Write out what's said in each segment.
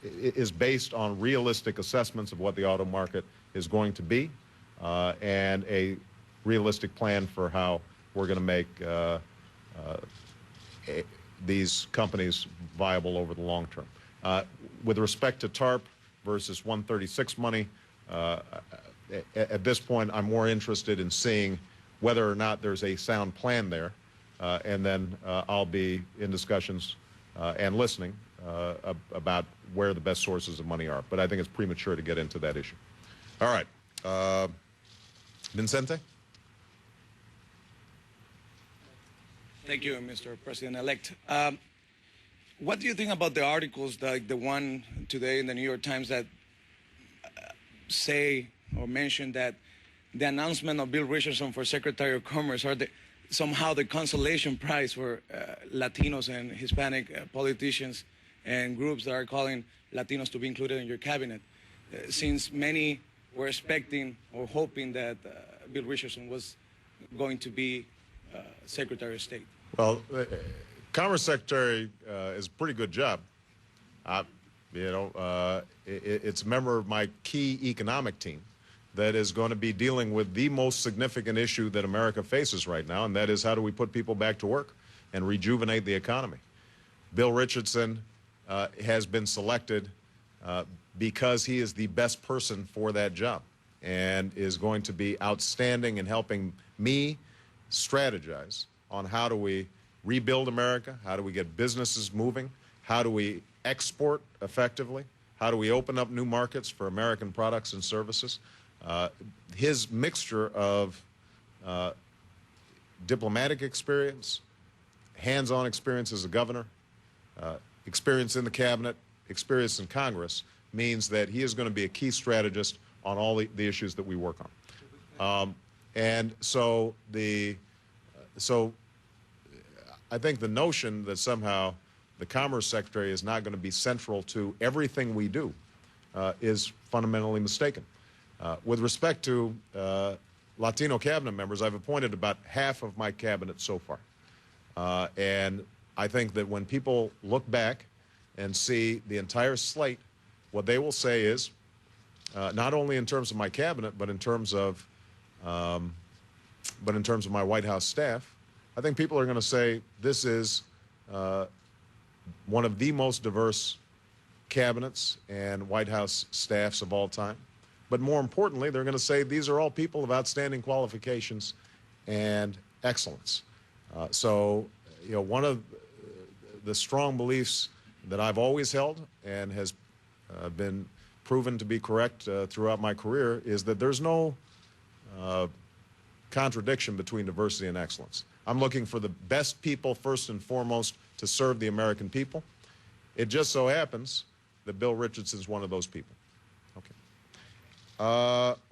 is based on realistic assessments of what the auto market is going to be and a realistic plan for how we're going to make these companies viable over the long term. With respect to TARP versus 136 money, at this point, I'm more interested in seeing whether or not there's a sound plan there, and then I'll be in discussions and listening about where the best sources of money are. But I think it's premature to get into that issue. All right. Vicente? Thank you, Mr. President-elect. What do you think about the articles, like the one today in the New York Times, that say or mention that the announcement of Bill Richardson for Secretary of Commerce are somehow the consolation prize for Latinos and Hispanic politicians and groups that are calling Latinos to be included in your cabinet, since many were expecting or hoping that Bill Richardson was going to be Secretary of State? Well, Commerce Secretary is a pretty good job. It's a member of my key economic team that is going to be dealing with the most significant issue that America faces right now, and that is how do we put people back to work and rejuvenate the economy. Bill Richardson has been selected because he is the best person for that job and is going to be outstanding in helping me strategize on how do we rebuild America, how do we get businesses moving, how do we export effectively, how do we open up new markets for American products and services. His mixture of diplomatic experience, hands-on experience as a governor, experience in the cabinet, experience in Congress, means that he is going to be a key strategist on all the issues that we work on. And so I think the notion that somehow the Commerce Secretary is not going to be central to everything we do is fundamentally mistaken. With respect to Latino cabinet members, I've appointed about half of my cabinet so far. And I think that when people look back and see the entire slate, what they will say is, not only in terms of my cabinet, but in terms of my White House staff, I think people are going to say this is one of the most diverse cabinets and White House staffs of all time. But more importantly, they're going to say these are all people of outstanding qualifications and excellence. So, one of the strong beliefs that I've always held and has been proven to be correct throughout my career is that there's no contradiction between diversity and excellence. I'm looking for the best people first and foremost to serve the American people. It just so happens that Bill Richardson is one of those people. Okay.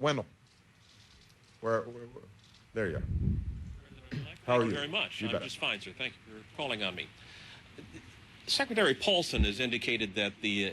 Wendell. Where, there you are. How are you? Thank you very much. I'm just fine, sir. Thank you for calling on me. Secretary Paulson has indicated that the